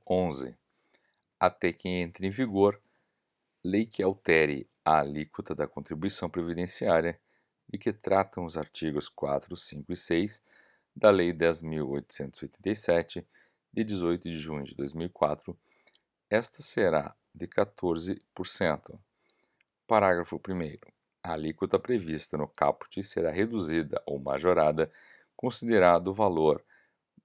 11, até que entre em vigor lei que altere a alíquota da contribuição previdenciária de que tratam os artigos 4, 5 e 6 da Lei 10.887, de 18 de junho de 2004, esta será de 14%. Parágrafo 1º. A alíquota prevista no caput será reduzida ou majorada considerado o valor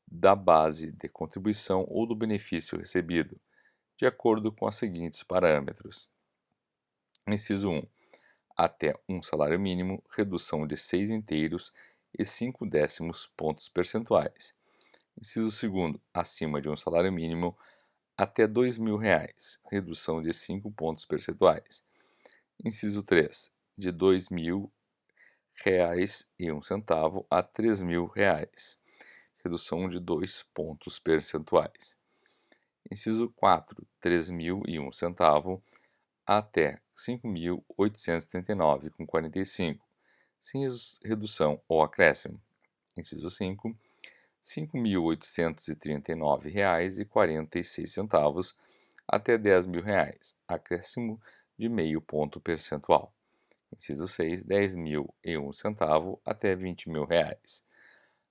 da base de contribuição ou do benefício recebido, de acordo com os seguintes parâmetros. Inciso 1. Até um salário mínimo, redução de 6 inteiros e 5 décimos pontos percentuais. Inciso 2. Acima de um salário mínimo, até R$ 2.000, redução de 5 pontos percentuais. Inciso 3. De R$ 2.000,01 a R$ 3.000, redução de 2 pontos percentuais. Inciso 4. R$ 3.001 até R$ 5.839,45, sem redução ou acréscimo. Inciso 5. R$ 5.839,46 até R$ 10.000, acréscimo de meio ponto percentual. Inciso 6. R$ 10.001 até R$ 20.000,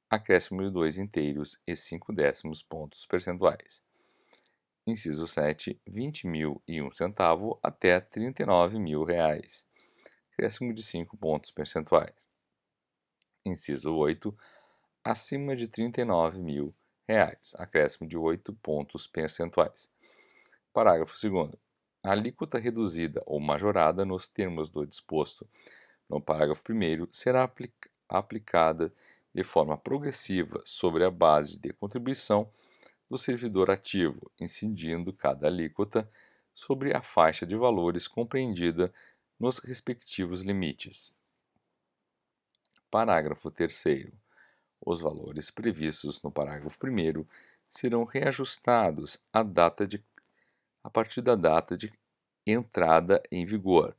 acréscimo de 2 inteiros e 5 décimos pontos percentuais. Inciso 7. R$ 20.001 até R$ 39.000, acréscimo de 5 pontos percentuais. Inciso 8. Acima de R$ 39.000, acréscimo de 8 pontos percentuais. Parágrafo 2º. A alíquota reduzida ou majorada nos termos do disposto no parágrafo 1º será aplicada de forma progressiva sobre a base de contribuição do servidor ativo, incidindo cada alíquota sobre a faixa de valores compreendida nos respectivos limites. Parágrafo 3º. Os valores previstos no parágrafo 1º serão reajustados a partir da data de entrada em vigor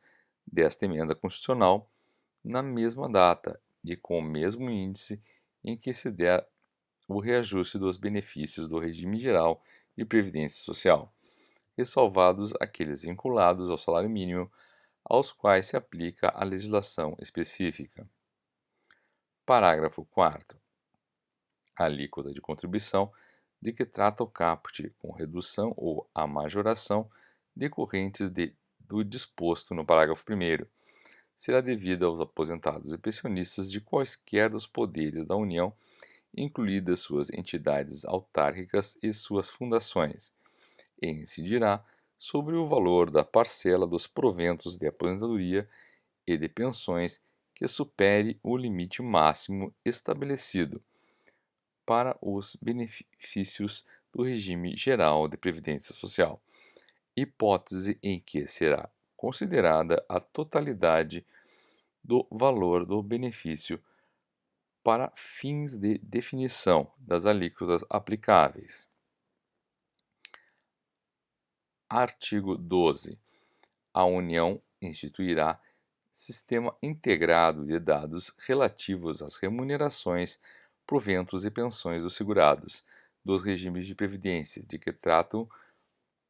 desta emenda constitucional, na mesma data e com o mesmo índice em que se der o reajuste dos benefícios do regime geral de previdência social, ressalvados aqueles vinculados ao salário mínimo, aos quais se aplica a legislação específica. Parágrafo 4º. A alíquota de contribuição de que trata o caput, com redução ou a majoração decorrentes do disposto no parágrafo 1º, será devida aos aposentados e pensionistas de quaisquer dos poderes da União, incluídas suas entidades autárquicas e suas fundações, e incidirá sobre o valor da parcela dos proventos de aposentadoria e de pensões que supere o limite máximo estabelecido para os benefícios do regime geral de previdência social, hipótese em que será considerada a totalidade do valor do benefício para fins de definição das alíquotas aplicáveis. Artigo 12. A União instituirá Sistema Integrado de Dados relativos às remunerações, proventos e pensões dos segurados, dos regimes de previdência de que tratam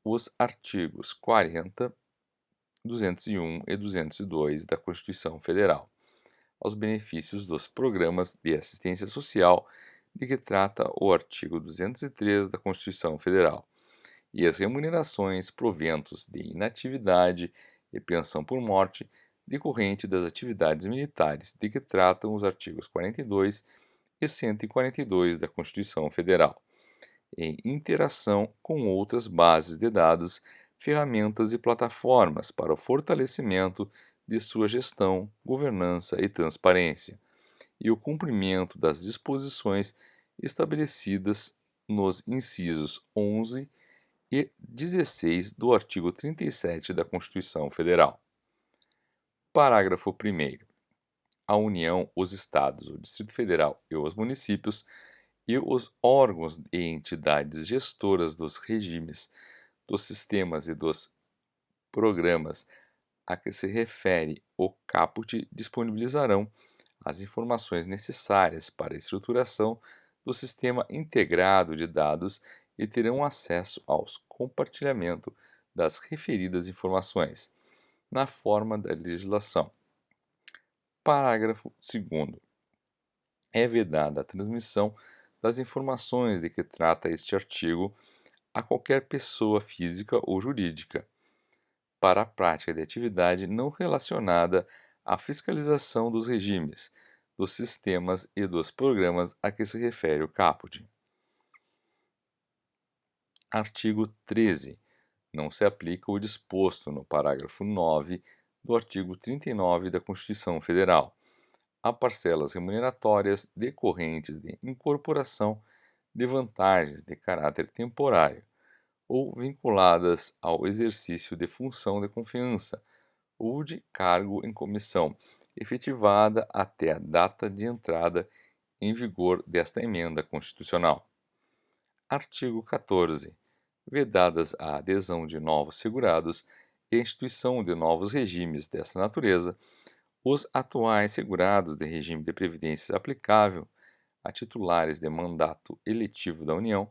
os artigos 40, 201 e 202 da Constituição Federal, aos benefícios dos programas de assistência social de que trata o artigo 203 da Constituição Federal, e as remunerações, proventos de inatividade e pensão por morte decorrente das atividades militares de que tratam os artigos 42 e 142 da Constituição Federal, em interação com outras bases de dados, ferramentas e plataformas para o fortalecimento de sua gestão, governança e transparência, e o cumprimento das disposições estabelecidas nos incisos 11 e 16 do artigo 37 da Constituição Federal. Parágrafo 1º. A União, os Estados, o Distrito Federal e os municípios e os órgãos e entidades gestoras dos regimes, dos sistemas e dos programas a que se refere o caput disponibilizarão as informações necessárias para a estruturação do Sistema Integrado de Dados e terão acesso ao compartilhamento das referidas informações, na forma da legislação. Parágrafo 2º. É vedada a transmissão das informações de que trata este artigo a qualquer pessoa física ou jurídica, para a prática de atividade não relacionada à fiscalização dos regimes, dos sistemas e dos programas a que se refere o caput. Artigo 13. Não se aplica o disposto no parágrafo 9 do artigo 39 da Constituição Federal a parcelas remuneratórias decorrentes de incorporação de vantagens de caráter temporário ou vinculadas ao exercício de função de confiança ou de cargo em comissão, efetivada até a data de entrada em vigor desta emenda constitucional. Artigo 14. Vedadas a adesão de novos segurados e a instituição de novos regimes desta natureza, os atuais segurados de regime de previdência aplicável a titulares de mandato eletivo da União,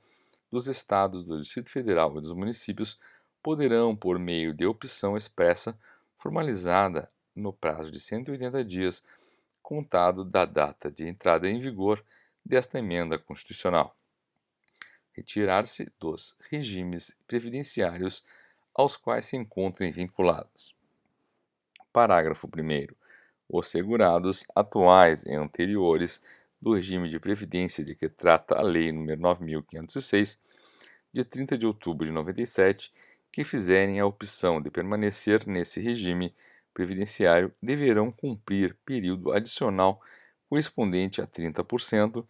dos Estados, do Distrito Federal e dos municípios poderão, por meio de opção expressa, formalizada no prazo de 180 dias, contado da data de entrada em vigor desta emenda constitucional, retirar-se dos regimes previdenciários aos quais se encontrem vinculados. Parágrafo 1º. Os segurados atuais e anteriores do regime de previdência de que trata a Lei nº 9.506, de 30 de outubro de 97, que fizerem a opção de permanecer nesse regime previdenciário deverão cumprir período adicional correspondente a 30%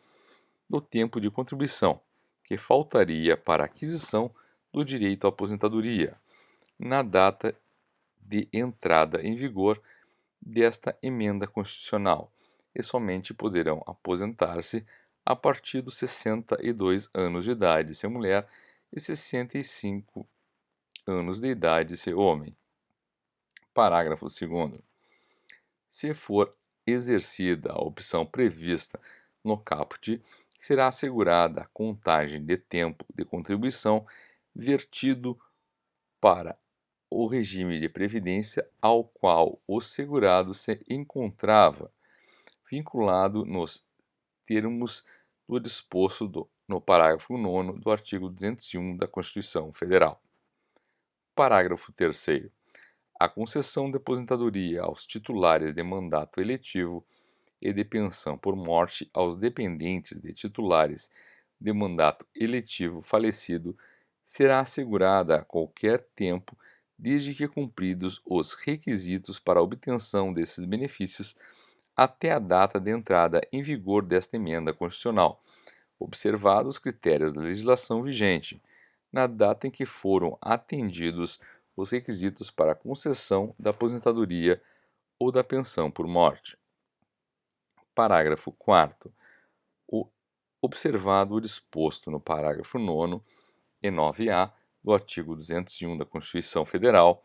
do tempo de contribuição, que faltaria para a aquisição do direito à aposentadoria, na data de entrada em vigor desta emenda constitucional, e somente poderão aposentar-se a partir dos 62 anos de idade se mulher e 65 anos de idade se homem. Parágrafo 2º. Se for exercida a opção prevista no caput, será assegurada a contagem de tempo de contribuição vertido para o regime de previdência ao qual o segurado se encontrava vinculado nos termos do disposto no parágrafo 9º do artigo 201 da Constituição Federal. Parágrafo 3º. A concessão de aposentadoria aos titulares de mandato eletivo e de pensão por morte aos dependentes de titulares de mandato eletivo falecido será assegurada a qualquer tempo, desde que cumpridos os requisitos para a obtenção desses benefícios até a data de entrada em vigor desta emenda constitucional, observados os critérios da legislação vigente, na data em que foram atendidos os requisitos para a concessão da aposentadoria ou da pensão por morte. Parágrafo 4º. Observado o disposto no parágrafo 9º e 9A do artigo 201 da Constituição Federal,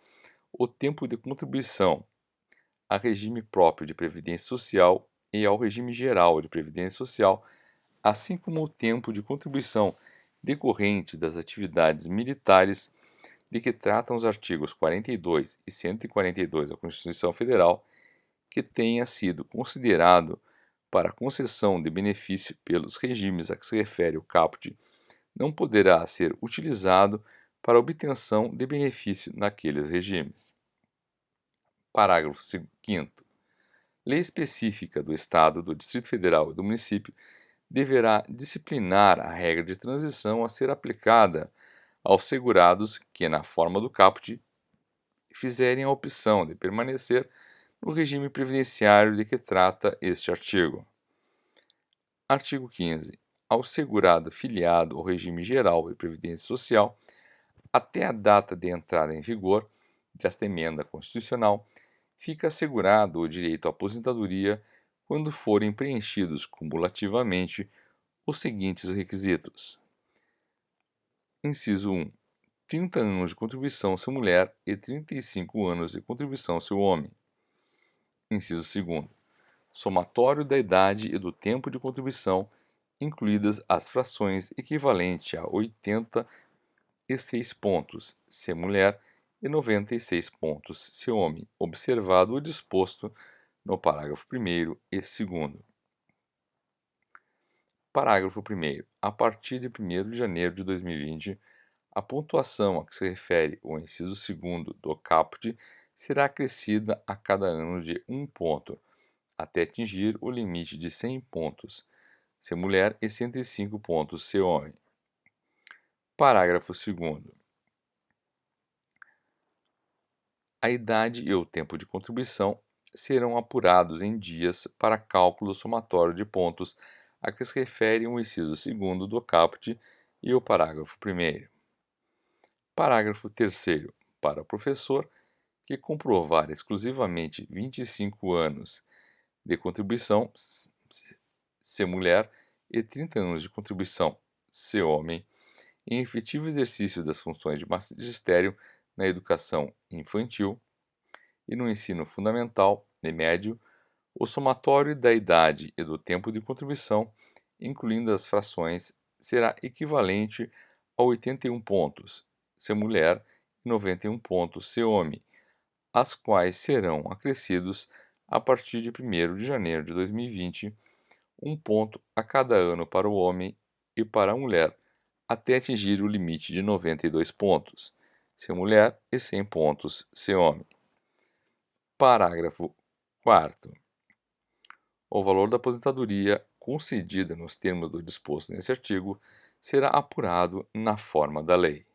o tempo de contribuição a regime próprio de previdência social e ao regime geral de previdência social, assim como o tempo de contribuição decorrente das atividades militares de que tratam os artigos 42 e 142 da Constituição Federal, que tenha sido considerado para concessão de benefício pelos regimes a que se refere o caput, não poderá ser utilizado para obtenção de benefício naqueles regimes. Parágrafo 5º. Lei específica do Estado, do Distrito Federal e do município deverá disciplinar a regra de transição a ser aplicada aos segurados que, na forma do caput, fizerem a opção de permanecer no regime previdenciário de que trata este artigo. Artigo 15. Ao segurado filiado ao regime geral de previdência social, até a data de entrada em vigor desta emenda constitucional, fica assegurado o direito à aposentadoria quando forem preenchidos cumulativamente os seguintes requisitos. Inciso 1. 30 anos de contribuição se mulher e 35 anos de contribuição se homem. Inciso 2º. Somatório da idade e do tempo de contribuição incluídas as frações equivalente a 86 pontos, se mulher, e 96 pontos, se homem, observado o disposto no parágrafo 1º e 2º. Parágrafo 1º. A partir de 1º de janeiro de 2020, a pontuação a que se refere o inciso 2º do caput será acrescida a cada ano de 1 ponto, até atingir o limite de 100 pontos, se mulher, e 105 pontos, se homem. Parágrafo 2º. A idade e o tempo de contribuição serão apurados em dias para cálculo somatório de pontos a que se refere o inciso 2º do caput e o parágrafo 1º. Parágrafo 3º. Para o professor que comprovar exclusivamente 25 anos de contribuição, se mulher, e 30 anos de contribuição, se homem, em efetivo exercício das funções de magistério na educação infantil e no ensino fundamental e médio, o somatório da idade e do tempo de contribuição, incluindo as frações, será equivalente a 81 pontos, se mulher, e 91 pontos, se homem, as quais serão acrescidos a partir de 1º de janeiro de 2020, 1 ponto a cada ano para o homem e para a mulher, até atingir o limite de 92 pontos, se mulher, e 100 pontos, se homem. Parágrafo 4º. O valor da aposentadoria concedida nos termos do disposto neste artigo será apurado na forma da lei.